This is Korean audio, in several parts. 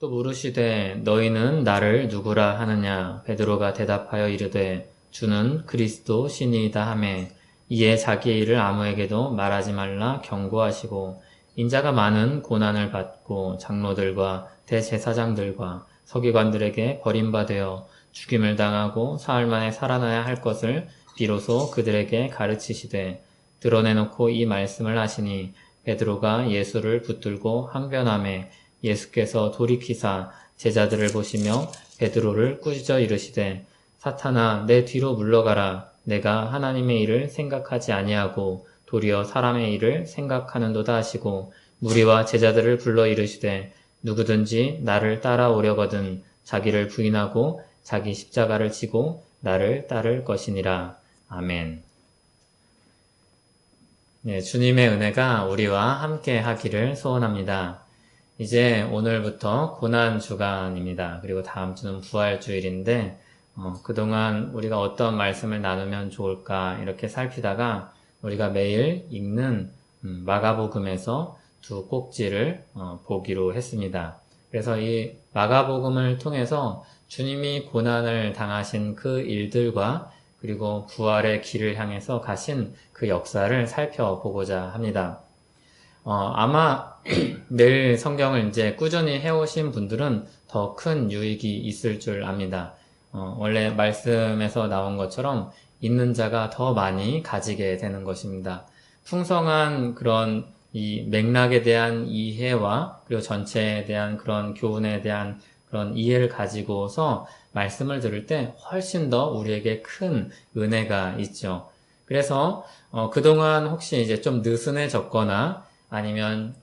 또 물으시되 너희는 나를 누구라 하느냐? 베드로가 대답하여 이르되 주는 그리스도 신이이다 하매 이에 자기의 일을 아무에게도 말하지 말라 경고하시고 인자가 많은 고난을 받고 장로들과 대제사장들과 서기관들에게 버림받아 죽임을 당하고 사흘 만에 살아나야 할 것을 비로소 그들에게 가르치시되 드러내놓고 이 말씀을 하시니 베드로가 예수를 붙들고 항변하매 예수께서 돌이키사 제자들을 보시며 베드로를 꾸짖어 이르시되 사탄아 내 뒤로 물러가라. 내가 하나님의 일을 생각하지 아니하고 도리어 사람의 일을 생각하는도다 하시고 무리와 제자들을 불러 이르시되 누구든지 나를 따라오려거든 자기를 부인하고 자기 십자가를 지고 나를 따를 것이니라. 아멘. 네, 주님의 은혜가 우리와 함께 하기를 소원합니다. 이제 오늘부터 고난주간입니다. 그리고 다음 주는 부활주일인데 그동안 우리가 어떤 말씀을 나누면 좋을까 이렇게 살피다가 우리가 매일 읽는 마가복음에서 두 꼭지를 보기로 했습니다. 그래서 이 마가복음을 통해서 주님이 고난을 당하신 그 일들과 그리고 부활의 길을 향해서 가신 그 역사를 살펴보고자 합니다. 아마 늘 성경을 이제 꾸준히 해오신 분들은 더 큰 유익이 있을 줄 압니다. 원래 말씀에서 나온 것처럼 있는 자가 더 많이 가지게 되는 것입니다. 풍성한 그런 이 맥락에 대한 이해와 그리고 전체에 대한 그런 교훈에 대한 그런 이해를 가지고서 말씀을 들을 때 훨씬 더 우리에게 큰 은혜가 있죠. 그래서 그동안 혹시 이제 좀 느슨해졌거나 아니면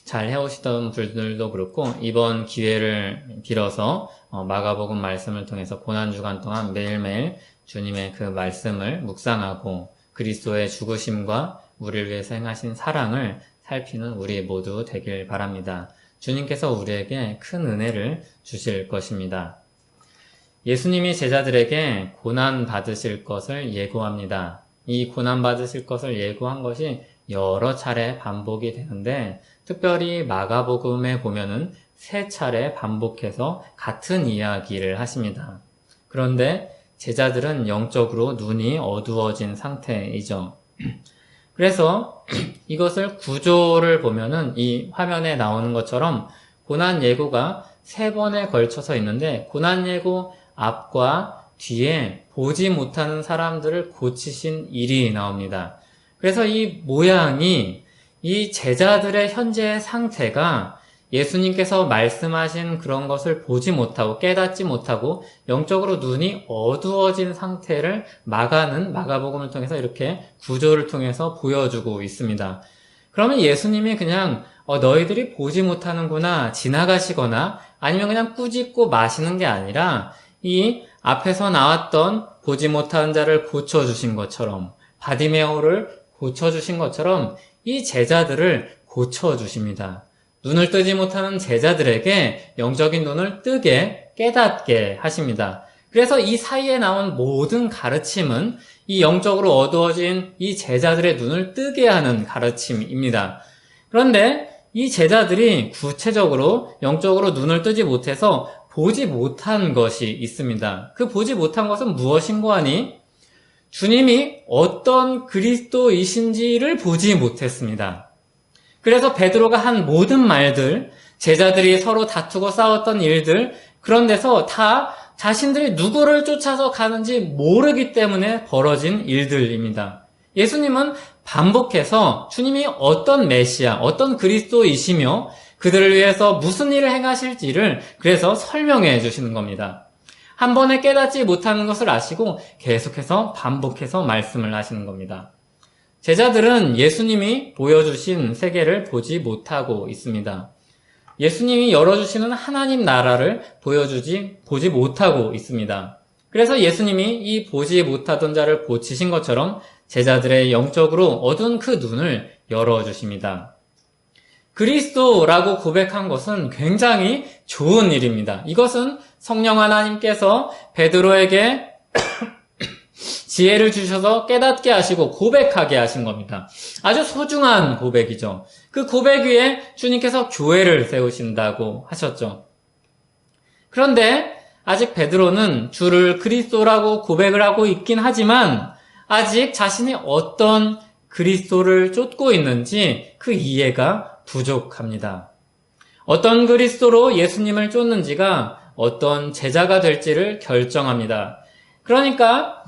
잘 해오시던 분들도 그렇고 이번 기회를 빌어서 마가복음 말씀을 통해서 고난주간 동안 매일매일 주님의 그 말씀을 묵상하고 그리스도의 죽으심과 우리를 위해서 행하신 사랑을 살피는 우리 모두 되길 바랍니다. 주님께서 우리에게 큰 은혜를 주실 것입니다. 예수님이 제자들에게 고난 받으실 것을 예고합니다. 이 고난 받으실 것을 예고한 것이 여러 차례 반복이 되는데 특별히 마가복음에 보면은 3차례 반복해서 같은 이야기를 하십니다. 그런데 제자들은 영적으로 눈이 어두워진 상태이죠. 그래서 이것을 구조를 보면은 이 화면에 나오는 것처럼 고난 예고가 3번에 걸쳐서 있는데 고난 예고 앞과 뒤에 보지 못하는 사람들을 고치신 일이 나옵니다. 그래서 이 모양이 이 제자들의 현재의 상태가 예수님께서 말씀하신 그런 것을 보지 못하고 깨닫지 못하고 영적으로 눈이 어두워진 상태를 마가복음을 통해서 이렇게 구조를 통해서 보여주고 있습니다. 그러면 예수님이 그냥 너희들이 보지 못하는구나 지나가시거나 아니면 그냥 꾸짖고 마시는 게 아니라 이 앞에서 나왔던 보지 못하는 자를 고쳐주신 것처럼 바디메오를 고쳐주신 것처럼 이 제자들을 고쳐주십니다. 눈을 뜨지 못하는 제자들에게 영적인 눈을 뜨게 깨닫게 하십니다. 그래서 이 사이에 나온 모든 가르침은 이 영적으로 어두워진 이 제자들의 눈을 뜨게 하는 가르침입니다. 그런데 이 제자들이 구체적으로 영적으로 눈을 뜨지 못해서 보지 못한 것이 있습니다. 그 보지 못한 것은 무엇인고 하니 주님이 어떤 그리스도이신지를 보지 못했습니다. 그래서 베드로가 한 모든 말들, 제자들이 서로 다투고 싸웠던 일들, 그런 데서 다 자신들이 누구를 쫓아서 가는지 모르기 때문에 벌어진 일들입니다. 예수님은 반복해서 주님이 어떤 메시아, 어떤 그리스도이시며 그들을 위해서 무슨 일을 행하실지를 그래서 설명해 주시는 겁니다. 한 번에 깨닫지 못하는 것을 아시고 계속해서 반복해서 말씀을 하시는 겁니다. 제자들은 예수님이 보여주신 세계를 보지 못하고 있습니다. 예수님이 열어주시는 하나님 나라를 보지 못하고 있습니다. 그래서 예수님이 이 보지 못하던 자를 고치신 것처럼 제자들의 영적으로 어두운 그 눈을 열어주십니다. 그리스도라고 고백한 것은 굉장히 좋은 일입니다. 이것은 성령 하나님께서 베드로에게 지혜를 주셔서 깨닫게 하시고 고백하게 하신 겁니다. 아주 소중한 고백이죠. 그 고백 위에 주님께서 교회를 세우신다고 하셨죠. 그런데 아직 베드로는 주를 그리스도라고 고백을 하고 있긴 하지만 아직 자신이 어떤 그리스도를 쫓고 있는지 그 이해가 부족합니다. 어떤 그리스도로 예수님을 쫓는지가 어떤 제자가 될지를 결정합니다. 그러니까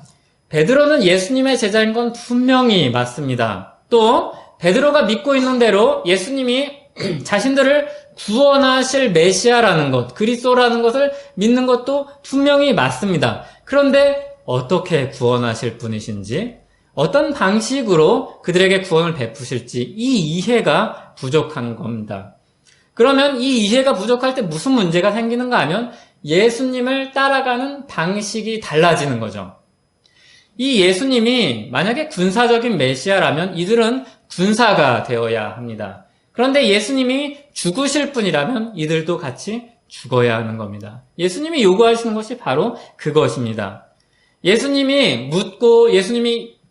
베드로는 예수님의 제자인 건 분명히 맞습니다. 또 베드로가 믿고 있는 대로 예수님이 자신들을 구원하실 메시아라는 것, 그리스도라는 것을 믿는 것도 분명히 맞습니다. 그런데 어떻게 구원하실 분이신지, 어떤 방식으로 그들에게 구원을 베푸실지 이 이해가 부족한 겁니다. 그러면 이 이해가 부족할 때 무슨 문제가 생기는가 하면 예수님을 따라가는 방식이 달라지는 거죠. 이 예수님이 만약에 군사적인 메시아라면 이들은 군사가 되어야 합니다. 그런데 예수님이 죽으실 분이라면 이들도 같이 죽어야 하는 겁니다. 예수님이 요구하시는 것이 바로 그것입니다. 예수님이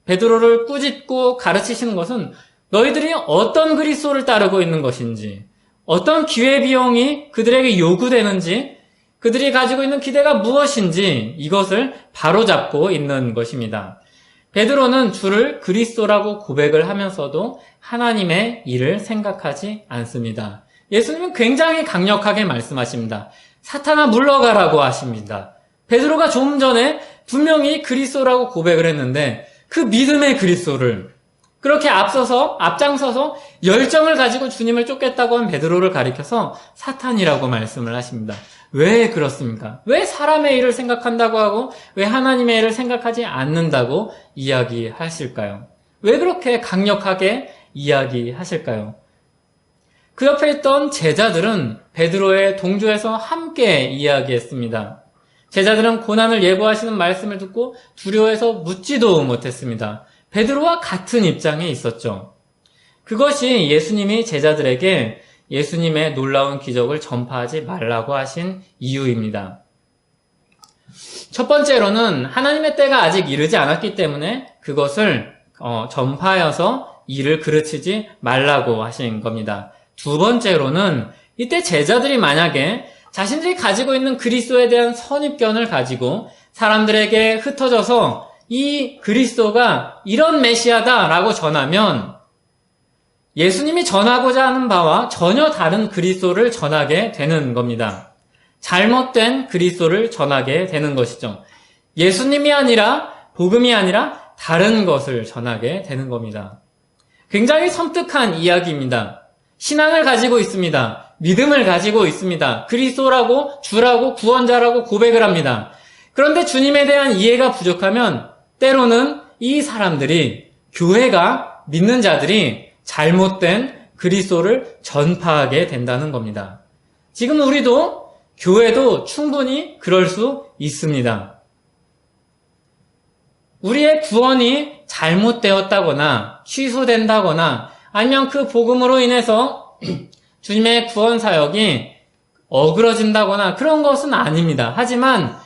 베드로를 꾸짖고 가르치시는 것은 너희들이 어떤 그리스도를 따르고 있는 것인지, 어떤 기회비용이 그들에게 요구되는지, 그들이 가지고 있는 기대가 무엇인지 이것을 바로잡고 있는 것입니다. 베드로는 주를 그리스도라고 고백을 하면서도 하나님의 일을 생각하지 않습니다. 예수님은 굉장히 강력하게 말씀하십니다. 사탄아 물러가라고 하십니다. 베드로가 좀 전에 분명히 그리스도라고 고백을 했는데 그 믿음의 그리스도를 그렇게 앞장서서 열정을 가지고 주님을 쫓겠다고 한 베드로를 가리켜서 사탄이라고 말씀을 하십니다. 왜 그렇습니까? 왜 사람의 일을 생각한다고 하고 왜 하나님의 일을 생각하지 않는다고 이야기하실까요? 왜 그렇게 강력하게 이야기하실까요? 그 옆에 있던 제자들은 베드로의 동조에서 함께 이야기했습니다. 제자들은 고난을 예고하시는 말씀을 듣고 두려워해서 묻지도 못했습니다. 베드로와 같은 입장에 있었죠. 그것이 예수님이 제자들에게 예수님의 놀라운 기적을 전파하지 말라고 하신 이유입니다. 첫 번째로는 하나님의 때가 아직 이르지 않았기 때문에 그것을 전파하여서 이를 그르치지 말라고 하신 겁니다. 두 번째로는 이때 제자들이 만약에 자신들이 가지고 있는 그리스도에 대한 선입견을 가지고 사람들에게 흩어져서 이 그리스도가 이런 메시아다라고 전하면 예수님이 전하고자 하는 바와 전혀 다른 그리스도를 전하게 되는 겁니다. 잘못된 그리스도를 전하게 되는 것이죠. 예수님이 아니라 복음이 아니라 다른 것을 전하게 되는 겁니다. 굉장히 섬뜩한 이야기입니다. 신앙을 가지고 있습니다. 믿음을 가지고 있습니다. 그리스도라고 주라고 구원자라고 고백을 합니다. 그런데 주님에 대한 이해가 부족하면 때로는 이 사람들이 교회가 믿는 자들이 잘못된 그리스도를 전파하게 된다는 겁니다. 지금 우리도 교회도 충분히 그럴 수 있습니다. 우리의 구원이 잘못되었다거나 취소된다거나 아니면 그 복음으로 인해서 주님의 구원 사역이 어그러진다거나 그런 것은 아닙니다. 하지만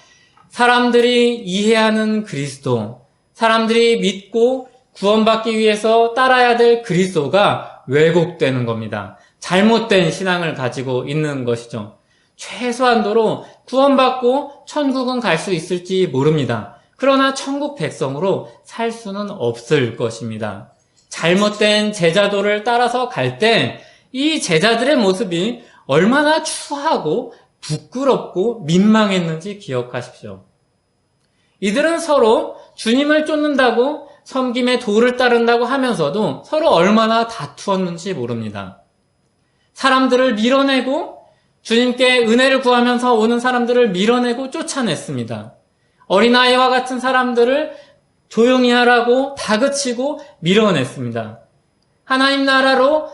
사람들이 이해하는 그리스도, 사람들이 믿고 구원받기 위해서 따라야 될 그리스도가 왜곡되는 겁니다. 잘못된 신앙을 가지고 있는 것이죠. 최소한도로 구원받고 천국은 갈 수 있을지 모릅니다. 그러나 천국 백성으로 살 수는 없을 것입니다. 잘못된 제자도를 따라서 갈 때 이 제자들의 모습이 얼마나 추하고 부끄럽고 민망했는지 기억하십시오. 이들은 서로 주님을 쫓는다고 섬김의 도를 따른다고 하면서도 서로 얼마나 다투었는지 모릅니다. 사람들을 밀어내고 주님께 은혜를 구하면서 오는 사람들을 밀어내고 쫓아냈습니다. 어린아이와 같은 사람들을 조용히 하라고 다그치고 밀어냈습니다. 하나님 나라로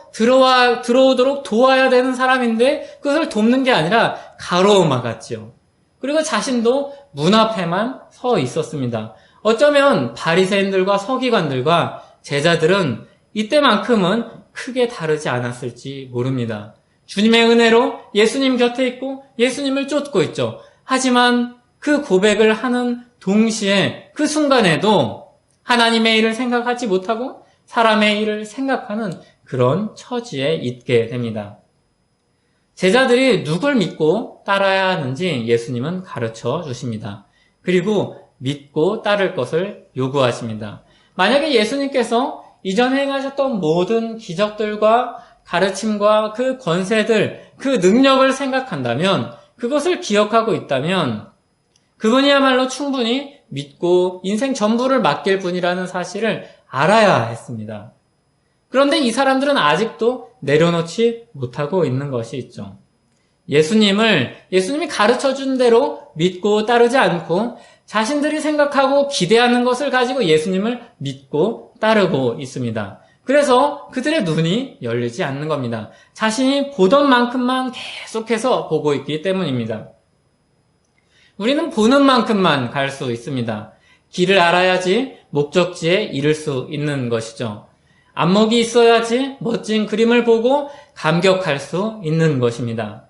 들어오도록 도와야 되는 사람인데 그것을 돕는 게 아니라 가로막았지요. 그리고 자신도 문 앞에만 서 있었습니다. 어쩌면 바리새인들과 서기관들과 제자들은 이때만큼은 크게 다르지 않았을지 모릅니다. 주님의 은혜로 예수님 곁에 있고 예수님을 쫓고 있죠. 하지만 그 고백을 하는 동시에 그 순간에도 하나님의 일을 생각하지 못하고 사람의 일을 생각하는 그런 처지에 있게 됩니다. 제자들이 누굴 믿고 따라야 하는지 예수님은 가르쳐 주십니다. 그리고 믿고 따를 것을 요구하십니다. 만약에 예수님께서 이전에 행하셨던 모든 기적들과 가르침과 그 권세들, 그 능력을 생각한다면, 그것을 기억하고 있다면 그분이야말로 충분히 믿고 인생 전부를 맡길 분이라는 사실을 알아야 했습니다. 그런데 이 사람들은 아직도 내려놓지 못하고 있는 것이 있죠. 예수님이 가르쳐준 대로 믿고 따르지 않고 자신들이 생각하고 기대하는 것을 가지고 예수님을 믿고 따르고 있습니다. 그래서 그들의 눈이 열리지 않는 겁니다. 자신이 보던 만큼만 계속해서 보고 있기 때문입니다. 우리는 보는 만큼만 갈 수 있습니다. 길을 알아야지 목적지에 이를 수 있는 것이죠. 안목이 있어야지 멋진 그림을 보고 감격할 수 있는 것입니다.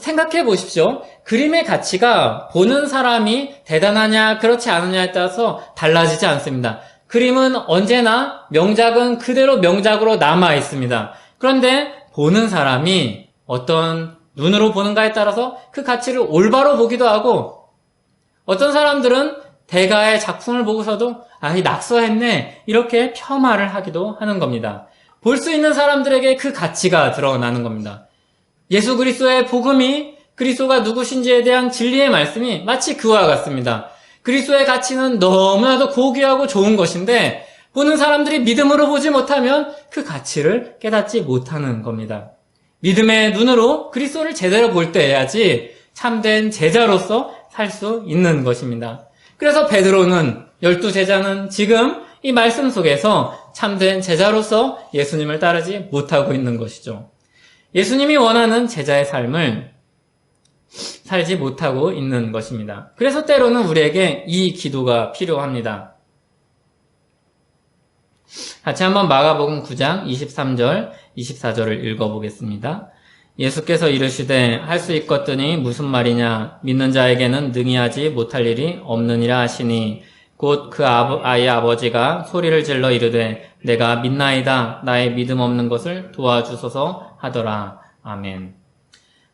생각해 보십시오. 그림의 가치가 보는 사람이 대단하냐 그렇지 않느냐에 따라서 달라지지 않습니다. 그림은 언제나 명작은 그대로 명작으로 남아 있습니다. 그런데 보는 사람이 어떤 눈으로 보는가에 따라서 그 가치를 올바로 보기도 하고, 어떤 사람들은 대가의 작품을 보고서도 이 낙서했네 이렇게 폄하를 하기도 하는 겁니다. 볼 수 있는 사람들에게 그 가치가 드러나는 겁니다. 예수 그리스도의 복음이, 그리스도가 누구신지에 대한 진리의 말씀이 마치 그와 같습니다. 그리스도의 가치는 너무나도 고귀하고 좋은 것인데 보는 사람들이 믿음으로 보지 못하면 그 가치를 깨닫지 못하는 겁니다. 믿음의 눈으로 그리스도를 제대로 볼 때야지 참된 제자로서 살 수 있는 것입니다. 그래서 베드로는, 12제자는 지금 이 말씀 속에서 참된 제자로서 예수님을 따르지 못하고 있는 것이죠. 예수님이 원하는 제자의 삶을 살지 못하고 있는 것입니다. 그래서 때로는 우리에게 이 기도가 필요합니다. 같이 한번 마가복음 9장 23절, 24절을 읽어보겠습니다. 예수께서 이르시되 할 수 있겠더니 무슨 말이냐, 믿는 자에게는 능히 하지 못할 일이 없느니라 하시니, 곧 그 아이의 아버지가 소리를 질러 이르되 내가 믿나이다, 나의 믿음 없는 것을 도와주소서 하더라. 아멘.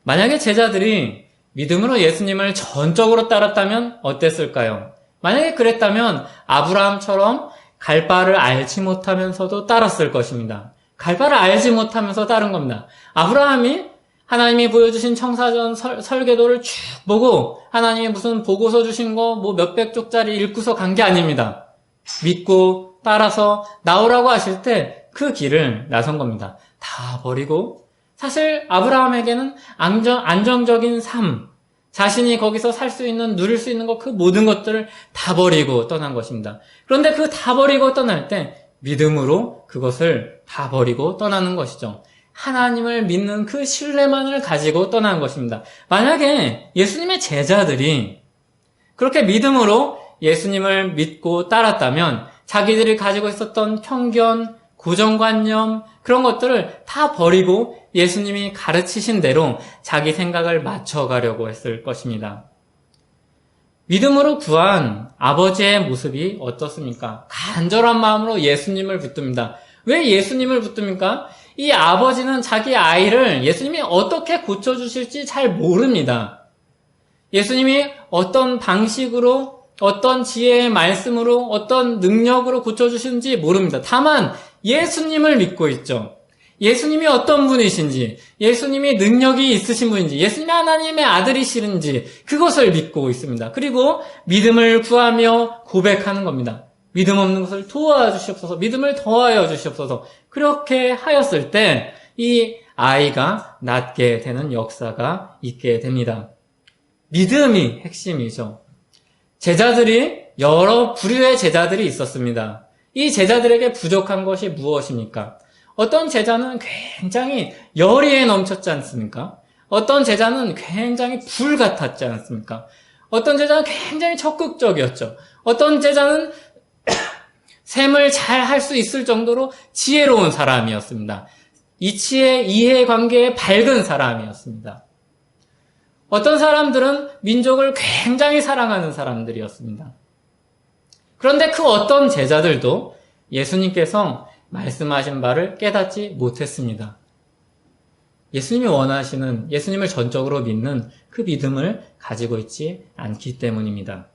만약에 제자들이 믿음으로 예수님을 전적으로 따랐다면 어땠을까요? 만약에 그랬다면 아브라함처럼 갈 바를 알지 못하면서도 따랐을 것입니다. 갈 바를 알지 못하면서 따른 겁니다. 아브라함이 하나님이 보여주신 청사전 설계도를 쭉 보고 하나님이 무슨 보고서 주신 거 몇백 쪽짜리 읽고서 간 게 아닙니다. 믿고 따라서 나오라고 하실 때 그 길을 나선 겁니다. 다 버리고, 사실 아브라함에게는 안정적인 삶, 자신이 거기서 살 수 있는, 누릴 수 있는 것, 그 모든 것들을 다 버리고 떠난 것입니다. 그런데 그 다 버리고 떠날 때 믿음으로 그것을 다 버리고 떠나는 것이죠. 하나님을 믿는 그 신뢰만을 가지고 떠나는 것입니다. 만약에 예수님의 제자들이 그렇게 믿음으로 예수님을 믿고 따랐다면 자기들이 가지고 있었던 편견, 고정관념, 그런 것들을 다 버리고 예수님이 가르치신 대로 자기 생각을 맞춰가려고 했을 것입니다. 믿음으로 구한 아버지의 모습이 어떻습니까? 간절한 마음으로 예수님을 붙듭니다. 왜 예수님을 붙듭니까? 이 아버지는 자기 아이를 예수님이 어떻게 고쳐주실지 잘 모릅니다. 예수님이 어떤 방식으로, 어떤 지혜의 말씀으로, 어떤 능력으로 고쳐주시는지 모릅니다. 다만 예수님을 믿고 있죠. 예수님이 어떤 분이신지, 예수님이 능력이 있으신 분인지, 예수님이 하나님의 아들이시는지 그것을 믿고 있습니다. 그리고 믿음을 구하며 고백하는 겁니다. 믿음 없는 것을 도와주시옵소서, 믿음을 더하여 주시옵소서. 그렇게 하였을 때 이 아이가 낫게 되는 역사가 있게 됩니다. 믿음이 핵심이죠. 제자들이, 여러 부류의 제자들이 있었습니다. 이 제자들에게 부족한 것이 무엇입니까? 어떤 제자는 굉장히 열의에 넘쳤지 않습니까? 어떤 제자는 굉장히 불 같았지 않습니까? 어떤 제자는 굉장히 적극적이었죠. 어떤 제자는 셈을 잘 할 수 있을 정도로 지혜로운 사람이었습니다. 이치의 이해관계에 밝은 사람이었습니다. 어떤 사람들은 민족을 굉장히 사랑하는 사람들이었습니다. 그런데 그 어떤 제자들도 예수님께서 말씀하신 바를 깨닫지 못했습니다. 예수님이 원하시는, 예수님을 전적으로 믿는 그 믿음을 가지고 있지 않기 때문입니다.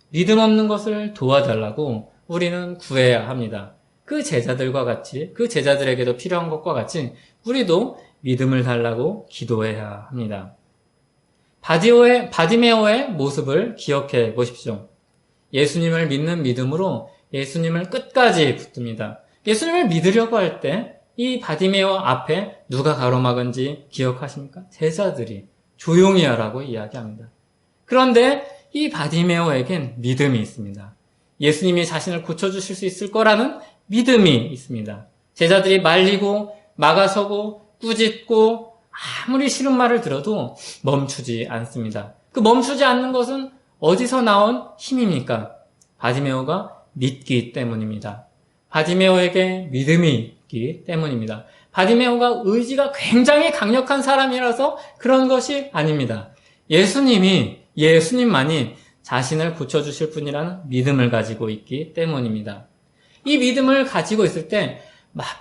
믿음 없는 것을 도와달라고 우리는 구해야 합니다. 그 제자들과 같이, 그 제자들에게도 필요한 것과 같이 우리도 믿음을 달라고 기도해야 합니다. 바디메오의 모습을 기억해 보십시오. 예수님을 믿는 믿음으로 예수님을 끝까지 붙듭니다. 예수님을 믿으려고 할 때 이 바디메오 앞에 누가 가로막은지 기억하십니까? 제자들이 조용히 하라고 이야기합니다. 그런데 이 바디메오에겐 믿음이 있습니다. 예수님이 자신을 고쳐주실 수 있을 거라는 믿음이 있습니다. 제자들이 말리고 막아서고 꾸짖고 아무리 싫은 말을 들어도 멈추지 않습니다. 그 멈추지 않는 것은 어디서 나온 힘입니까? 바디메오가 믿기 때문입니다. 바디메오에게 믿음이 있기 때문입니다. 바디메오가 의지가 굉장히 강력한 사람이라서 그런 것이 아닙니다. 예수님만이 자신을 고쳐주실 분이라는 믿음을 가지고 있기 때문입니다. 이 믿음을 가지고 있을 때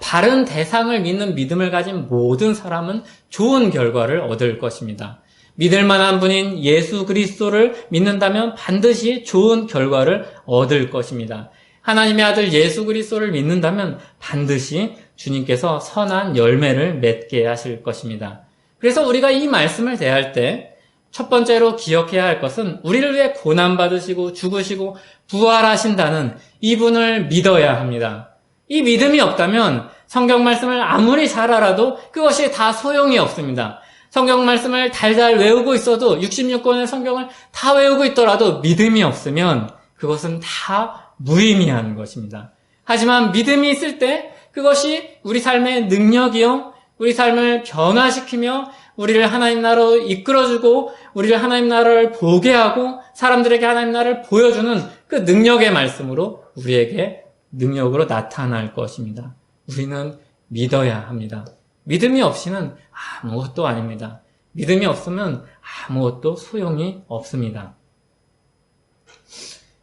바른 대상을 믿는 믿음을 가진 모든 사람은 좋은 결과를 얻을 것입니다. 믿을 만한 분인 예수 그리스도를 믿는다면 반드시 좋은 결과를 얻을 것입니다. 하나님의 아들 예수 그리스도를 믿는다면 반드시 주님께서 선한 열매를 맺게 하실 것입니다. 그래서 우리가 이 말씀을 대할 때 첫 번째로 기억해야 할 것은 우리를 위해 고난받으시고 죽으시고 부활하신다는 이분을 믿어야 합니다. 이 믿음이 없다면 성경 말씀을 아무리 잘 알아도 그것이 다 소용이 없습니다. 성경 말씀을 달달 외우고 있어도 66권의 성경을 다 외우고 있더라도 믿음이 없으면 그것은 다 무의미한 것입니다. 하지만 믿음이 있을 때 그것이 우리 삶의 능력이요, 우리 삶을 변화시키며 우리를 하나님 나라로 이끌어주고 우리를 하나님 나라를 보게 하고 사람들에게 하나님 나라를 보여주는 그 능력의 말씀으로 우리에게 능력으로 나타날 것입니다. 우리는 믿어야 합니다. 믿음이 없이는 아무것도 아닙니다. 믿음이 없으면 아무것도 소용이 없습니다.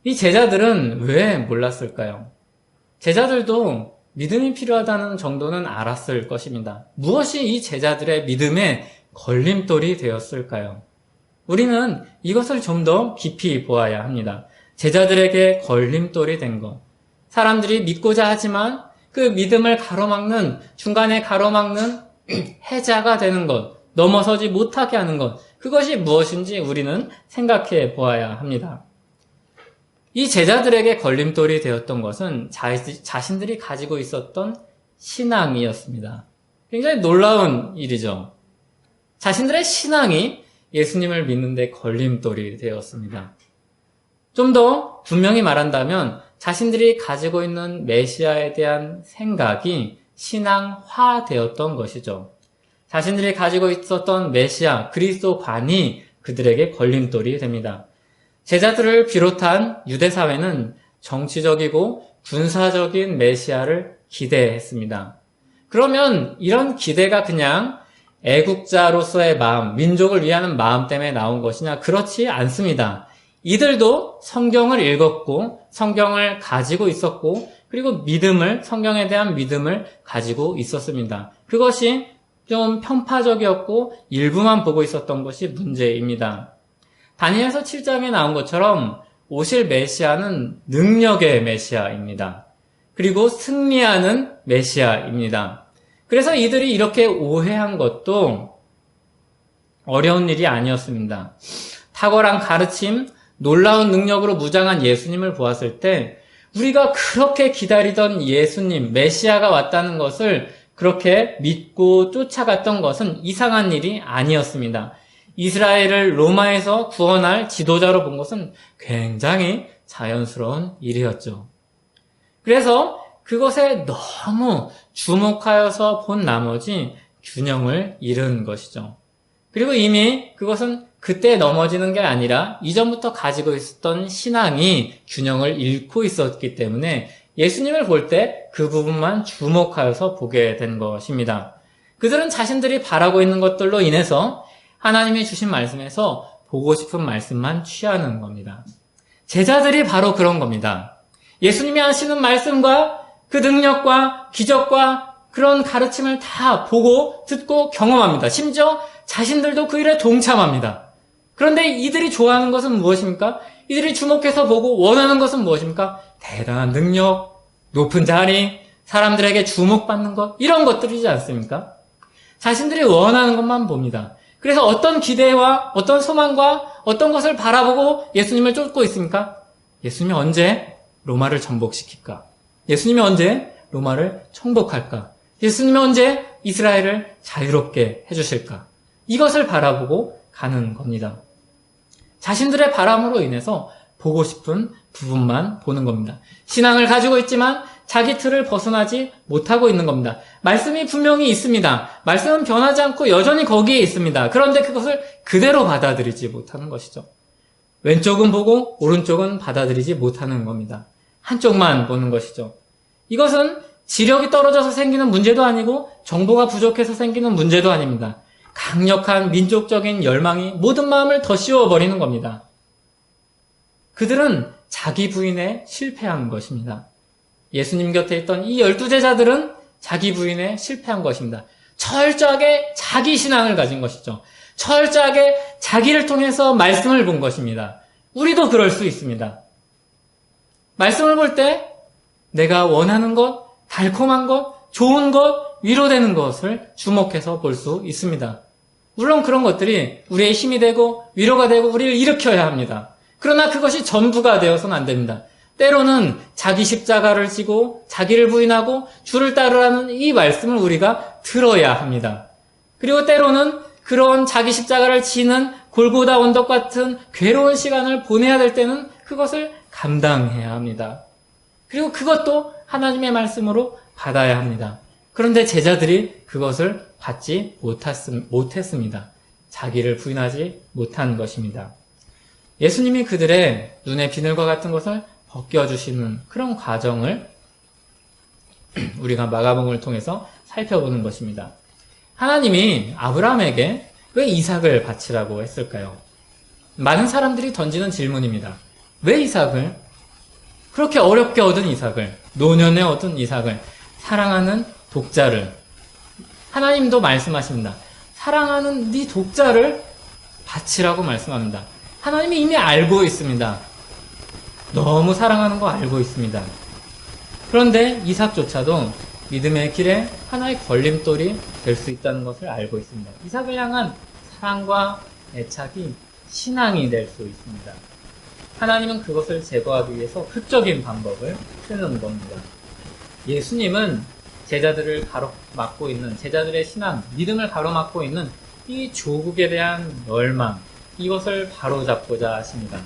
이 제자들은 왜 몰랐을까요? 제자들도 믿음이 필요하다는 정도는 알았을 것입니다. 무엇이 이 제자들의 믿음의 걸림돌이 되었을까요? 우리는 이것을 좀 더 깊이 보아야 합니다. 제자들에게 걸림돌이 된 것. 사람들이 믿고자 하지만 그 믿음을 가로막는, 중간에 가로막는 해자가 되는 것, 넘어서지 못하게 하는 것, 그것이 무엇인지 우리는 생각해 보아야 합니다. 이 제자들에게 걸림돌이 되었던 것은 자신들이 가지고 있었던 신앙이었습니다. 굉장히 놀라운 일이죠. 자신들의 신앙이 예수님을 믿는데 걸림돌이 되었습니다. 좀 더 분명히 말한다면 자신들이 가지고 있는 메시아에 대한 생각이 신앙화되었던 것이죠. 자신들이 가지고 있었던 메시아, 그리스도관이 그들에게 걸림돌이 됩니다. 제자들을 비롯한 유대사회는 정치적이고 군사적인 메시아를 기대했습니다. 그러면 이런 기대가 그냥 애국자로서의 마음, 민족을 위하는 마음 때문에 나온 것이냐? 그렇지 않습니다. 이들도 성경을 읽었고 성경을 가지고 있었고 그리고 성경에 대한 믿음을 가지고 있었습니다. 그것이 좀 편파적이었고 일부만 보고 있었던 것이 문제입니다. 다니엘서 7장에 나온 것처럼 오실 메시아는 능력의 메시아입니다. 그리고 승리하는 메시아입니다. 그래서 이들이 이렇게 오해한 것도 어려운 일이 아니었습니다. 탁월한 가르침, 놀라운 능력으로 무장한 예수님을 보았을 때 우리가 그렇게 기다리던 예수님, 메시아가 왔다는 것을 그렇게 믿고 쫓아갔던 것은 이상한 일이 아니었습니다. 이스라엘을 로마에서 구원할 지도자로 본 것은 굉장히 자연스러운 일이었죠. 그래서 그것에 너무 주목하여서 본 나머지 균형을 잃은 것이죠. 그리고 이미 그것은 그때 넘어지는 게 아니라 이전부터 가지고 있었던 신앙이 균형을 잃고 있었기 때문에 예수님을 볼 때 그 부분만 주목하여서 보게 된 것입니다. 그들은 자신들이 바라고 있는 것들로 인해서 하나님이 주신 말씀에서 보고 싶은 말씀만 취하는 겁니다. 제자들이 바로 그런 겁니다. 예수님이 하시는 말씀과 그 능력과 기적과 그런 가르침을 다 보고 듣고 경험합니다. 심지어 자신들도 그 일에 동참합니다. 그런데 이들이 좋아하는 것은 무엇입니까? 이들이 주목해서 보고 원하는 것은 무엇입니까? 대단한 능력, 높은 자리, 사람들에게 주목받는 것, 이런 것들이지 않습니까? 자신들이 원하는 것만 봅니다. 그래서 어떤 기대와 어떤 소망과 어떤 것을 바라보고 예수님을 쫓고 있습니까? 예수님이 언제 로마를 전복시킬까? 예수님이 언제 로마를 청복할까? 예수님이 언제 이스라엘을 자유롭게 해주실까? 이것을 바라보고 가는 겁니다. 자신들의 바람으로 인해서 보고 싶은 부분만 보는 겁니다. 신앙을 가지고 있지만 자기 틀을 벗어나지 못하고 있는 겁니다. 말씀이 분명히 있습니다. 말씀은 변하지 않고 여전히 거기에 있습니다. 그런데 그것을 그대로 받아들이지 못하는 것이죠. 왼쪽은 보고 오른쪽은 받아들이지 못하는 겁니다. 한쪽만 보는 것이죠. 이것은 지력이 떨어져서 생기는 문제도 아니고 정보가 부족해서 생기는 문제도 아닙니다. 강력한 민족적인 열망이 모든 마음을 더 씌워버리는 겁니다. 그들은 자기 부인에 실패한 것입니다. 예수님 곁에 있던 이 12제자들은 자기 부인에 실패한 것입니다. 철저하게 자기 신앙을 가진 것이죠. 철저하게 자기를 통해서 말씀을 본 것입니다. 우리도 그럴 수 있습니다. 말씀을 볼 때 내가 원하는 것, 달콤한 것, 좋은 것, 위로되는 것을 주목해서 볼 수 있습니다. 물론 그런 것들이 우리의 힘이 되고 위로가 되고 우리를 일으켜야 합니다. 그러나 그것이 전부가 되어서는 안 됩니다. 때로는 자기 십자가를 지고 자기를 부인하고 주를 따르라는 이 말씀을 우리가 들어야 합니다. 그리고 때로는 그런 자기 십자가를 지는 골고다 언덕 같은 괴로운 시간을 보내야 될 때는 그것을 감당해야 합니다. 그리고 그것도 하나님의 말씀으로 받아야 합니다. 그런데 제자들이 그것을 받지 못했습니다. 자기를 부인하지 못한 것입니다. 예수님이 그들의 눈의 비늘과 같은 것을 벗겨주시는 그런 과정을 우리가 마가복음을 통해서 살펴보는 것입니다. 하나님이 아브라함에게 왜 이삭을 바치라고 했을까요? 많은 사람들이 던지는 질문입니다. 왜 이삭을? 그렇게 어렵게 얻은 이삭을, 노년에 얻은 이삭을, 사랑하는 독자를, 하나님도 말씀하십니다. 사랑하는 네 독자를 바치라고 말씀합니다. 하나님이 이미 알고 있습니다. 너무 사랑하는 거 알고 있습니다. 그런데 이삭조차도 믿음의 길에 하나의 걸림돌이 될 수 있다는 것을 알고 있습니다. 이삭을 향한 사랑과 애착이 신앙이 될 수 있습니다. 하나님은 그것을 제거하기 위해서 극적인 방법을 쓰는 겁니다. 예수님은 제자들을 가로막고 있는, 제자들의 신앙, 믿음을 가로막고 있는 이 조국에 대한 열망, 이것을 바로잡고자 하십니다.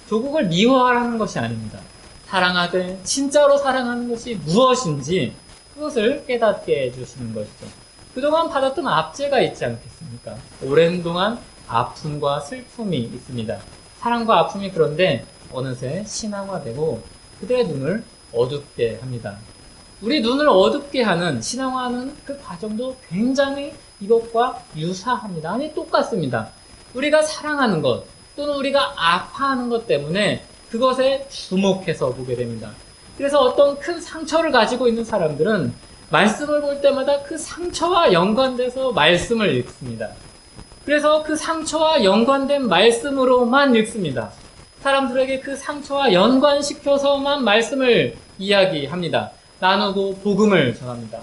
조국을 미워하라는 것이 아닙니다. 사랑하되 진짜로 사랑하는 것이 무엇인지 그것을 깨닫게 해주시는 것이죠. 그동안 받았던 압제가 있지 않겠습니까? 오랜 동안 아픔과 슬픔이 있습니다. 사랑과 아픔이 그런데 어느새 신앙화되고 그들의 눈을 어둡게 합니다. 우리 눈을 어둡게 하는, 신앙화하는 그 과정도 굉장히 이것과 유사합니다. 아니, 똑같습니다. 우리가 사랑하는 것 또는 우리가 아파하는 것 때문에 그것에 주목해서 보게 됩니다. 그래서 어떤 큰 상처를 가지고 있는 사람들은 말씀을 볼 때마다 그 상처와 연관돼서 말씀을 읽습니다. 그래서 그 상처와 연관된 말씀으로만 읽습니다. 사람들에게 그 상처와 연관시켜서만 말씀을 이야기합니다. 나누고 복음을 전합니다.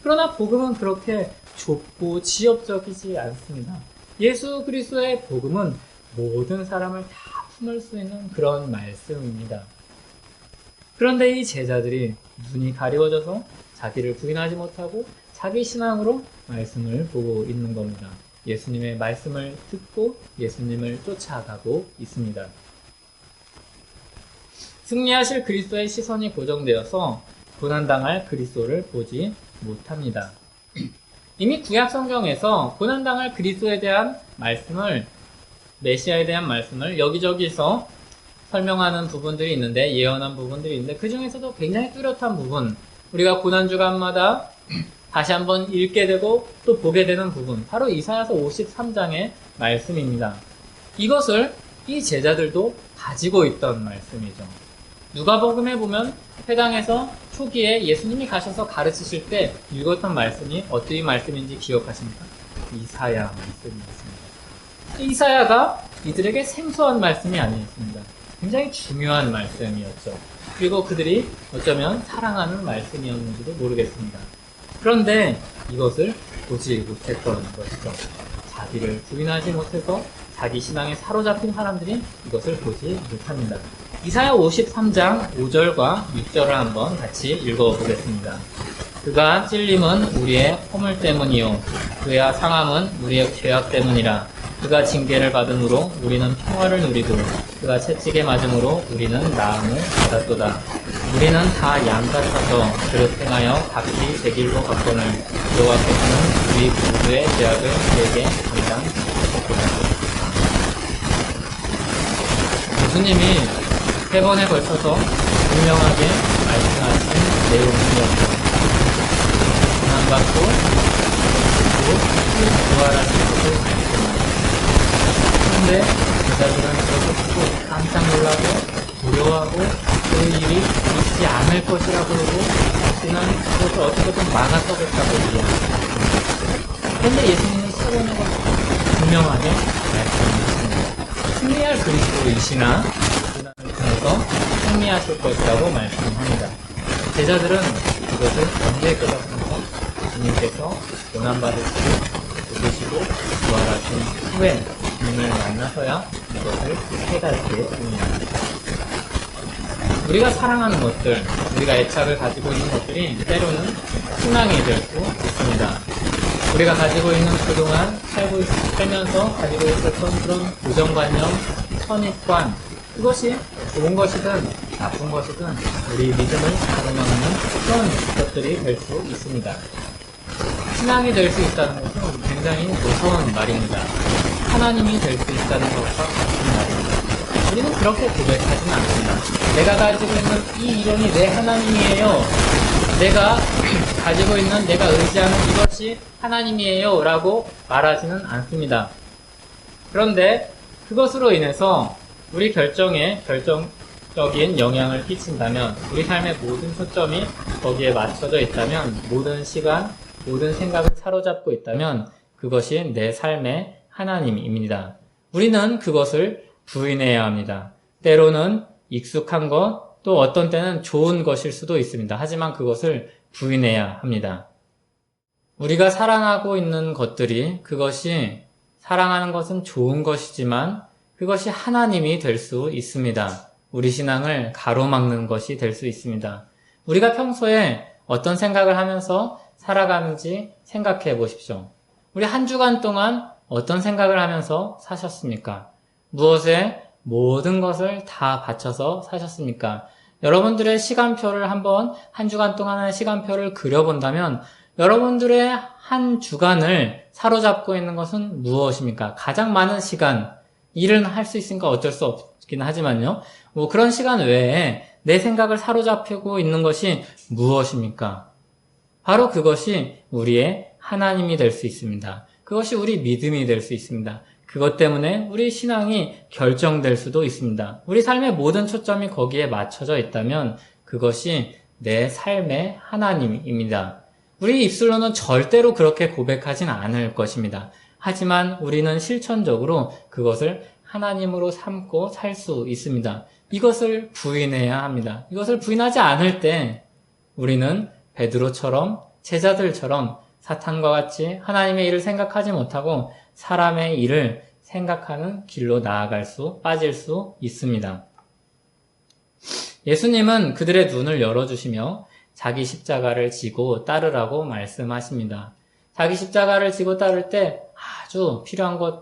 그러나 복음은 그렇게 좁고 지엽적이지 않습니다. 예수 그리스도의 복음은 모든 사람을 다 품을 수 있는 그런 말씀입니다. 그런데 이 제자들이 눈이 가리워져서 자기를 부인하지 못하고 자기 신앙으로 말씀을 보고 있는 겁니다. 예수님의 말씀을 듣고 예수님을 쫓아가고 있습니다. 승리하실 그리스도의 시선이 고정되어서 고난당할 그리스도를 보지 못합니다. 이미 구약 성경에서 고난당할 그리스도에 대한 말씀을, 메시아에 대한 말씀을 여기저기서 설명하는 부분들이 있는데, 예언한 부분들이 있는데, 그 중에서도 굉장히 뚜렷한 부분, 우리가 고난주간마다 다시 한번 읽게 되고 또 보게 되는 부분, 바로 이사야서 53장의 말씀입니다. 이것을 이 제자들도 가지고 있던 말씀이죠. 누가복음에 보면 회당에서 초기에 예수님이 가셔서 가르치실 때 읽었던 말씀이 어떤 말씀인지 기억하십니까? 이사야 말씀이었습니다. 이사야가 이들에게 생소한 말씀이 아니었습니다. 굉장히 중요한 말씀이었죠. 그리고 그들이 어쩌면 사랑하는 말씀이었는지도 모르겠습니다. 그런데 이것을 보지 못했던 것이죠. 자기를 부인하지 못해서 자기 신앙에 사로잡힌 사람들이 이것을 보지 못합니다. 이사야 53장 5절과 6절을 한번 같이 읽어보겠습니다. 그가 찔림은 우리의 허물 때문이요 그의 상함은 우리의 죄악 때문이라. 그가 징계를 받음으로 우리는 평화를 누리고 그가 채찍에 맞음으로 우리는 나음을 받았도다. 우리는 다 양같아서 그릇 행하여 각기 제 길로 갔거늘 여호와께서는 우리 모두의 죄악을 그에게 감당하셨도다. 예수님이 3번에 걸쳐서 분명하게 말씀하신 내용이었죠. 고난받고 또 부활하신 것을 말씀하셨습니다. 그런데 제자들은 그것을 듣고 깜짝 놀라고 두려워하고 그 일이 있지 않을 것이라고 그러고 자신은 그것을 어떻게든 막아서겠다고 이야기합니다. 그런데 예수님은 3번에 걸쳐서 분명하게 말씀하십니다. 승리할 그리스도이시나 고난을 통해서 승리하실 것이라고 말씀합니다. 제자들은 그것을 언제 깨닫습니까? 주님께서 고난받으시고 죽으시고 부활하신 후에 주님을 만나서야 이것을 깨닫게 됩니다. 우리가 사랑하는 것들, 우리가 애착을 가지고 있는 것들이 때로는 신앙이 될 수 있습니다. 우리가 가지고 있는 그동안 살면서 가지고 있었던 그런 고정관념, 선입관, 그것이 좋은 것이든 나쁜 것이든 우리 믿음을 가로막는 그런 것들이 될 수 있습니다. 신앙이 될 수 있다는 것은 굉장히 무서운 말입니다. 하나님이 될 수 있다는 것과 같은 말입니다. 우리는 그렇게 고백하지는 않습니다. 내가 가지고 있는 이 이론이 내 하나님이에요. 내가 가지고 있는, 내가 의지하는 이것이 하나님이에요 라고 말하지는 않습니다. 그런데 그것으로 인해서 우리 결정에 결정적인 영향을 끼친다면, 우리 삶의 모든 초점이 거기에 맞춰져 있다면, 모든 시간, 모든 생각을 사로잡고 있다면 그것이 내 삶의 하나님입니다. 우리는 그것을 부인해야 합니다. 때로는 익숙한 것, 또 어떤 때는 좋은 것일 수도 있습니다. 하지만 그것을 부인해야 합니다. 우리가 사랑하고 있는 것들이, 그것이 사랑하는 것은 좋은 것이지만 그것이 하나님이 될 수 있습니다. 우리 신앙을 가로막는 것이 될 수 있습니다. 우리가 평소에 어떤 생각을 하면서 살아가는지 생각해 보십시오. 우리 한 주간 동안 어떤 생각을 하면서 사셨습니까? 무엇에 모든 것을 다 바쳐서 사셨습니까? 여러분들의 시간표를 한번, 한 주간 동안의 시간표를 그려본다면 여러분들의 한 주간을 사로잡고 있는 것은 무엇입니까? 가장 많은 시간, 일은 할 수 있으니까 어쩔 수 없긴 하지만요. 그런 시간 외에 내 생각을 사로잡히고 있는 것이 무엇입니까? 바로 그것이 우리의 하나님이 될 수 있습니다. 그것이 우리 믿음이 될 수 있습니다. 그것 때문에 우리 신앙이 결정될 수도 있습니다. 우리 삶의 모든 초점이 거기에 맞춰져 있다면 그것이 내 삶의 하나님입니다. 우리 입술로는 절대로 그렇게 고백하진 않을 것입니다. 하지만 우리는 실천적으로 그것을 하나님으로 삼고 살 수 있습니다. 이것을 부인해야 합니다. 이것을 부인하지 않을 때 우리는 베드로처럼, 제자들처럼 사탄과 같이 하나님의 일을 생각하지 못하고 사람의 일을 생각하는 길로 빠질 수 있습니다. 예수님은 그들의 눈을 열어주시며 자기 십자가를 지고 따르라고 말씀하십니다. 자기 십자가를 지고 따를 때 아주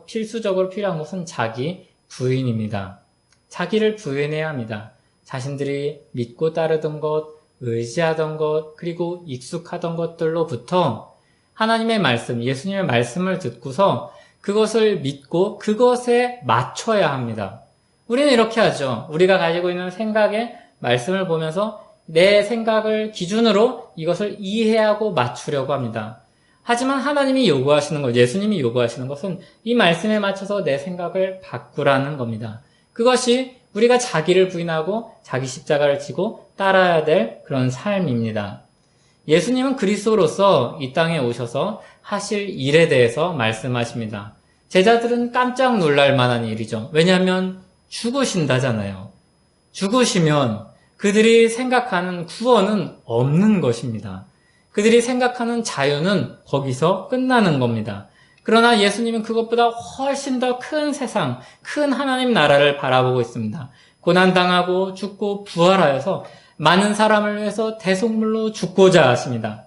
필수적으로 필요한 것은 자기 부인입니다. 자기를 부인해야 합니다. 자신들이 믿고 따르던 것, 의지하던 것, 그리고 익숙하던 것들로부터 하나님의 말씀, 예수님의 말씀을 듣고서 그것을 믿고 그것에 맞춰야 합니다. 우리는 이렇게 하죠. 우리가 가지고 있는 생각에 말씀을 보면서 내 생각을 기준으로 이것을 이해하고 맞추려고 합니다. 하지만 하나님이 요구하시는 것, 예수님이 요구하시는 것은 이 말씀에 맞춰서 내 생각을 바꾸라는 겁니다. 그것이 우리가 자기를 부인하고 자기 십자가를 지고 따라야 될 그런 삶입니다. 예수님은 그리스도로서 이 땅에 오셔서 하실 일에 대해서 말씀하십니다. 제자들은 깜짝 놀랄 만한 일이죠. 왜냐하면 죽으신다잖아요. 죽으시면 그들이 생각하는 구원은 없는 것입니다. 그들이 생각하는 자유는 거기서 끝나는 겁니다. 그러나 예수님은 그것보다 훨씬 더 큰 세상, 큰 하나님 나라를 바라보고 있습니다. 고난당하고 죽고 부활하여서 많은 사람을 위해서 대속물로 죽고자 하십니다.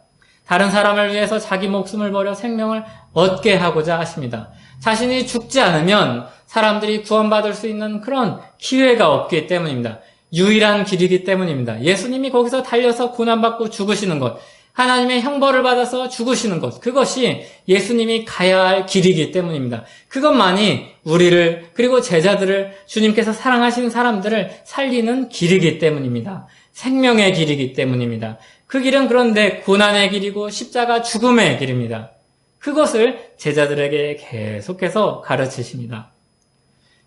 다른 사람을 위해서 자기 목숨을 버려 생명을 얻게 하고자 하십니다. 자신이 죽지 않으면 사람들이 구원받을 수 있는 그런 기회가 없기 때문입니다. 유일한 길이기 때문입니다. 예수님이 거기서 달려서 고난받고 죽으시는 것, 하나님의 형벌을 받아서 죽으시는 것, 그것이 예수님이 가야 할 길이기 때문입니다. 그것만이 우리를, 그리고 제자들을, 주님께서 사랑하시는 사람들을 살리는 길이기 때문입니다. 생명의 길이기 때문입니다. 그 길은 그런데 고난의 길이고 십자가 죽음의 길입니다. 그것을 제자들에게 계속해서 가르치십니다.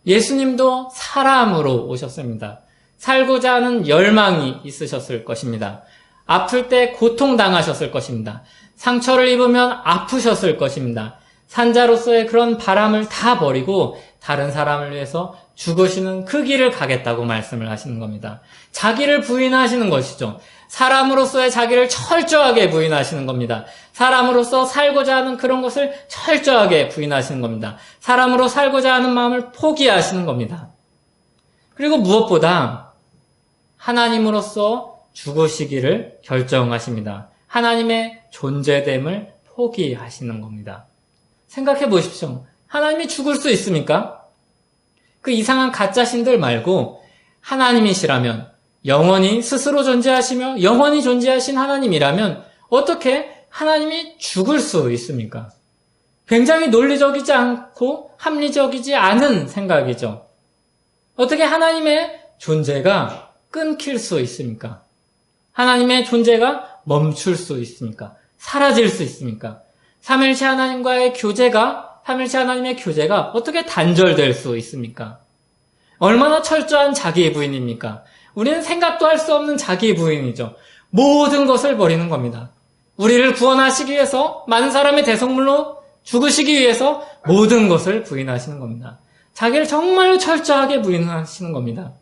예수님도 사람으로 오셨습니다. 살고자 하는 열망이 있으셨을 것입니다. 아플 때 고통당하셨을 것입니다. 상처를 입으면 아프셨을 것입니다. 산자로서의 그런 바람을 다 버리고 다른 사람을 위해서 죽으시는 그 길을 가겠다고 말씀을 하시는 겁니다. 자기를 부인하시는 것이죠. 사람으로서의 자기를 철저하게 부인하시는 겁니다. 사람으로서 살고자 하는 그런 것을 철저하게 부인하시는 겁니다. 사람으로 살고자 하는 마음을 포기하시는 겁니다. 그리고 무엇보다 하나님으로서 죽으시기를 결정하십니다. 하나님의 존재됨을 포기하시는 겁니다. 생각해 보십시오. 하나님이 죽을 수 있습니까? 그 이상한 가짜신들 말고 하나님이시라면, 영원히 스스로 존재하시며 영원히 존재하신 하나님이라면 어떻게 하나님이 죽을 수 있습니까? 굉장히 논리적이지 않고 합리적이지 않은 생각이죠. 어떻게 하나님의 존재가 끊길 수 있습니까? 하나님의 존재가 멈출 수 있습니까? 사라질 수 있습니까? 삼일체 하나님과의 교제가, 삼일체 하나님의 교제가 어떻게 단절될 수 있습니까? 얼마나 철저한 자기 부인입니까? 우리는 생각도 할 수 없는 자기 부인이죠. 모든 것을 버리는 겁니다. 우리를 구원하시기 위해서, 많은 사람의 대속물로 죽으시기 위해서 모든 것을 부인하시는 겁니다. 자기를 정말로 철저하게 부인하시는 겁니다.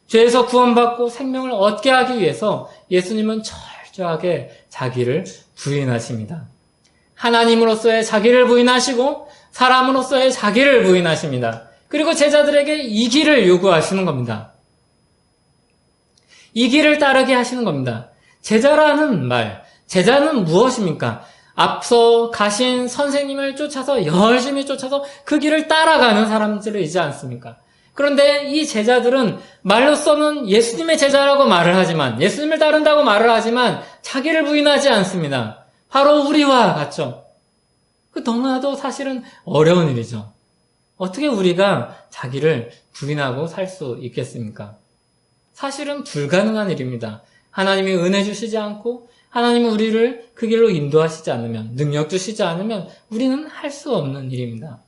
죄에서 구원받고 생명을 얻게 하기 위해서 예수님은 철저하게 자기를 부인하십니다. 하나님으로서의 자기를 부인하시고 사람으로서의 자기를 부인하십니다. 그리고 제자들에게 이 길을 요구하시는 겁니다. 이 길을 따르게 하시는 겁니다. 제자라는 말, 제자는 무엇입니까? 앞서 가신 선생님을 쫓아서 열심히 쫓아서 그 길을 따라가는 사람들이지 않습니까? 그런데 이 제자들은 말로서는 예수님의 제자라고 말을 하지만, 예수님을 따른다고 말을 하지만 자기를 부인하지 않습니다. 바로 우리와 같죠. 그 너무나도 사실은 어려운 일이죠. 어떻게 우리가 자기를 부인하고 살 수 있겠습니까? 사실은 불가능한 일입니다. 하나님이 은혜 주시지 않고 하나님이 우리를 그 길로 인도하시지 않으면, 능력 주시지 않으면 우리는 할 수 없는 일입니다.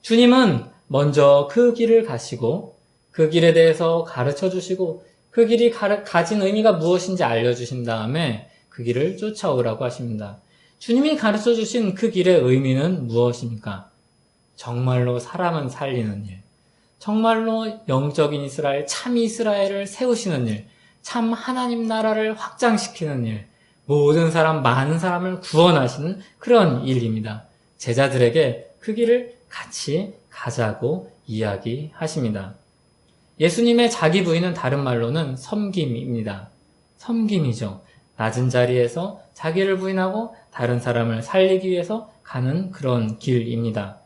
주님은 먼저 그 길을 가시고 그 길에 대해서 가르쳐 주시고 그 길이 가진 의미가 무엇인지 알려주신 다음에 그 길을 쫓아오라고 하십니다. 주님이 가르쳐 주신 그 길의 의미는 무엇입니까? 정말로 사람은 살리는 일, 정말로 영적인 이스라엘, 참 이스라엘을 세우시는 일, 참 하나님 나라를 확장시키는 일, 모든 사람, 많은 사람을 구원하시는 그런 일입니다. 제자들에게 그 길을 같이 가자고 이야기하십니다. 예수님의 자기 부인은 다른 말로는 섬김입니다. 섬김이죠. 낮은 자리에서 자기를 부인하고 다른 사람을 살리기 위해서 가는 그런 길입니다.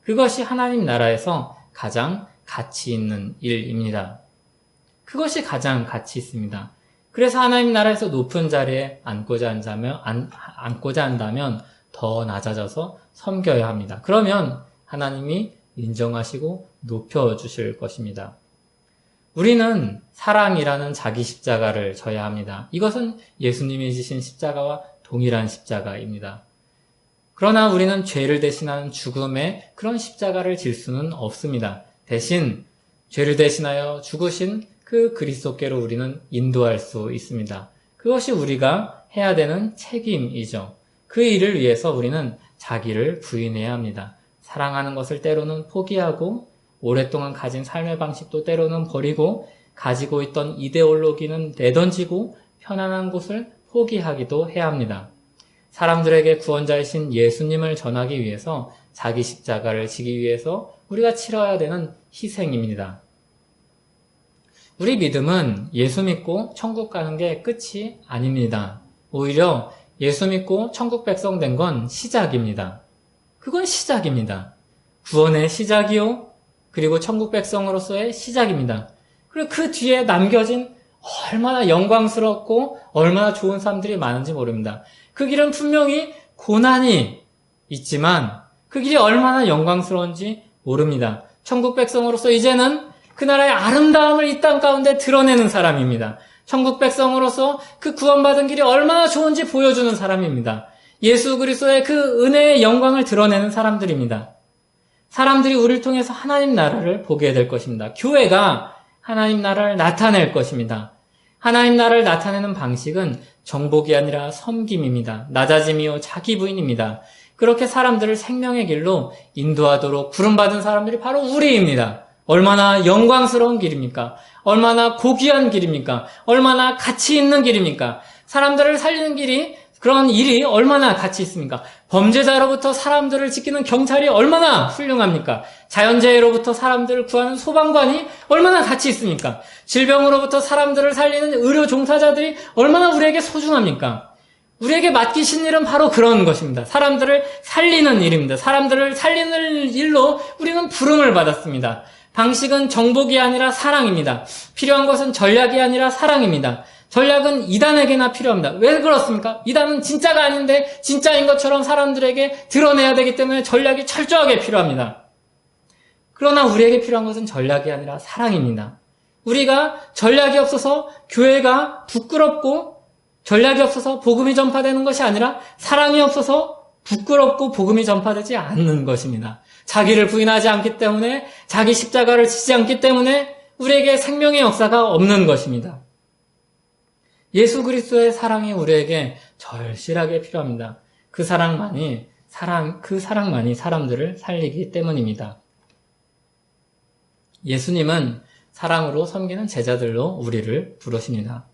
그것이 하나님 나라에서 가장 가치 있는 일입니다. 그것이 가장 가치 있습니다. 그래서 하나님 나라에서 높은 자리에 앉고자 한다면 더 낮아져서 섬겨야 합니다. 그러면 하나님이 인정하시고 높여주실 것입니다. 우리는 사랑이라는 자기 십자가를 져야 합니다. 이것은 예수님이 지신 십자가와 동일한 십자가입니다. 그러나 우리는 죄를 대신하는 죽음의 그런 십자가를 질 수는 없습니다. 대신 죄를 대신하여 죽으신 그 그리스도께로 우리는 인도할 수 있습니다. 그것이 우리가 해야 되는 책임이죠. 그 일을 위해서 우리는 자기를 부인해야 합니다. 사랑하는 것을 때로는 포기하고 오랫동안 가진 삶의 방식도 때로는 버리고 가지고 있던 이데올로기는 내던지고 편안한 곳을 포기하기도 해야 합니다. 사람들에게 구원자이신 예수님을 전하기 위해서 자기 십자가를 지기 위해서 우리가 치러야 되는 희생입니다. 우리 믿음은 예수 믿고 천국 가는 게 끝이 아닙니다. 오히려 예수 믿고 천국 백성 된 건 시작입니다. 그건 시작입니다. 구원의 시작이요. 그리고 천국 백성으로서의 시작입니다. 그리고 그 뒤에 남겨진 얼마나 영광스럽고 얼마나 좋은 삶들이 많은지 모릅니다. 그 길은 분명히 고난이 있지만 그 길이 얼마나 영광스러운지 모릅니다. 천국 백성으로서 이제는 그 나라의 아름다움을 이 땅 가운데 드러내는 사람입니다. 천국 백성으로서 그 구원받은 길이 얼마나 좋은지 보여주는 사람입니다. 예수 그리스도의 그 은혜의 영광을 드러내는 사람들입니다. 사람들이 우리를 통해서 하나님 나라를 보게 될 것입니다. 교회가 하나님 나라를 나타낼 것입니다. 하나님 나라를 나타내는 방식은 정복이 아니라 섬김입니다. 낮아짐이요 자기 부인입니다. 그렇게 사람들을 생명의 길로 인도하도록 부름받은 사람들이 바로 우리입니다. 얼마나 영광스러운 길입니까? 얼마나 고귀한 길입니까? 얼마나 가치 있는 길입니까? 사람들을 살리는 길이, 그런 일이 얼마나 가치 있습니까? 범죄자로부터 사람들을 지키는 경찰이 얼마나 훌륭합니까? 자연재해로부터 사람들을 구하는 소방관이 얼마나 가치 있습니까? 질병으로부터 사람들을 살리는 의료 종사자들이 얼마나 우리에게 소중합니까? 우리에게 맡기신 일은 바로 그런 것입니다. 사람들을 살리는 일입니다. 사람들을 살리는 일로 우리는 부름을 받았습니다. 방식은 정복이 아니라 사랑입니다. 필요한 것은 전략이 아니라 사랑입니다. 전략은 이단에게나 필요합니다. 왜 그렇습니까? 이단은 진짜가 아닌데 진짜인 것처럼 사람들에게 드러내야 되기 때문에 전략이 철저하게 필요합니다. 그러나 우리에게 필요한 것은 전략이 아니라 사랑입니다. 우리가 전략이 없어서 교회가 부끄럽고 전략이 없어서 복음이 전파되는 것이 아니라 사랑이 없어서 부끄럽고 복음이 전파되지 않는 것입니다. 자기를 부인하지 않기 때문에 자기 십자가를 지지 않기 때문에 우리에게 생명의 역사가 없는 것입니다. 예수 그리스도의 사랑이 우리에게 절실하게 필요합니다. 그 사랑만이 사람들을 살리기 때문입니다. 예수님은 사랑으로 섬기는 제자들로 우리를 부르십니다.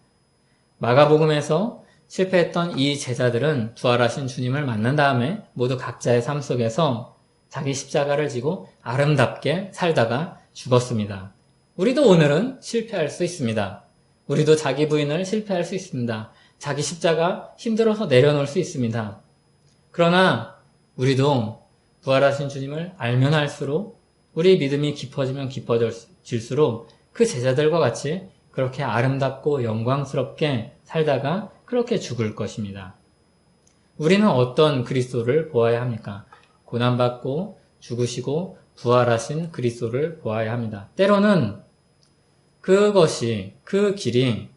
마가복음에서 실패했던 이 제자들은 부활하신 주님을 만난 다음에 모두 각자의 삶 속에서 자기 십자가를 지고 아름답게 살다가 죽었습니다. 우리도 오늘은 실패할 수 있습니다. 우리도 자기 부인을 실패할 수 있습니다. 자기 십자가 힘들어서 내려놓을 수 있습니다. 그러나 우리도 부활하신 주님을 알면 알수록 우리 믿음이 깊어지면 깊어질수록 그 제자들과 같이 그렇게 아름답고 영광스럽게 살다가 그렇게 죽을 것입니다. 우리는 어떤 그리스도를 보아야 합니까? 고난받고 죽으시고 부활하신 그리스도를 보아야 합니다. 때로는 그 길이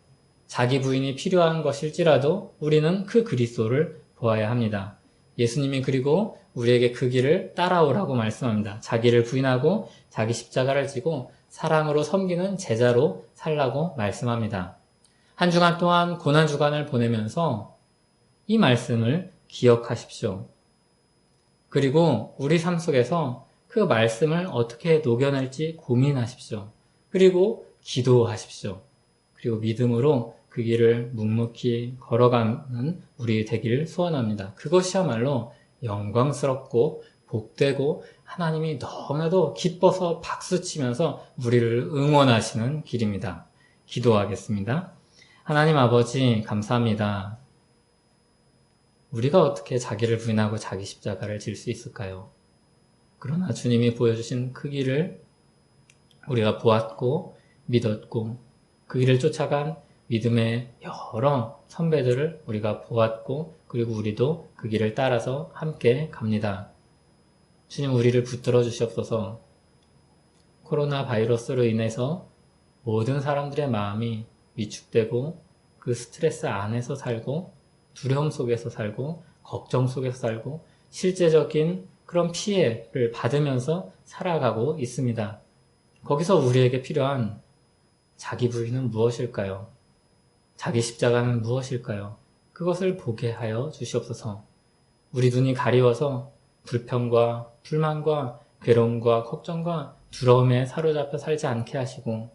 자기 부인이 필요한 것일지라도 우리는 그 그리스도를 보아야 합니다. 예수님이 그리고 우리에게 그 길을 따라오라고 말씀합니다. 자기를 부인하고 자기 십자가를 지고 사랑으로 섬기는 제자로 살라고 말씀합니다. 한 주간 동안 고난주간을 보내면서 이 말씀을 기억하십시오. 그리고 우리 삶 속에서 그 말씀을 어떻게 녹여낼지 고민하십시오. 그리고 기도하십시오. 그리고 믿음으로 그 길을 묵묵히 걸어가는 우리 되기를 소원합니다. 그것이야말로 영광스럽고 복되고 하나님이 너무나도 기뻐서 박수치면서 우리를 응원하시는 길입니다. 기도하겠습니다. 하나님 아버지 감사합니다. 우리가 어떻게 자기를 부인하고 자기 십자가를 질 수 있을까요? 그러나 주님이 보여주신 그 길을 우리가 보았고 믿었고 그 길을 쫓아간 믿음의 여러 선배들을 우리가 보았고 그리고 우리도 그 길을 따라서 함께 갑니다. 주님 우리를 붙들어 주시옵소서. 코로나 바이러스로 인해서 모든 사람들의 마음이 위축되고 그 스트레스 안에서 살고 두려움 속에서 살고 걱정 속에서 살고 실제적인 그런 피해를 받으면서 살아가고 있습니다. 거기서 우리에게 필요한 자기 부인은 무엇일까요? 자기 십자가는 무엇일까요? 그것을 보게 하여 주시옵소서. 우리 눈이 가리워서 불평과 불만과 괴로움과 걱정과 두려움에 사로잡혀 살지 않게 하시고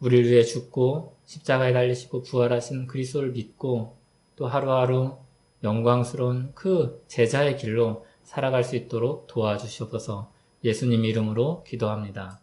우리를 위해 죽고 십자가에 달리시고 부활하신 그리스도를 믿고 또 하루하루 영광스러운 그 제자의 길로 살아갈 수 있도록 도와주시옵소서. 예수님 이름으로 기도합니다.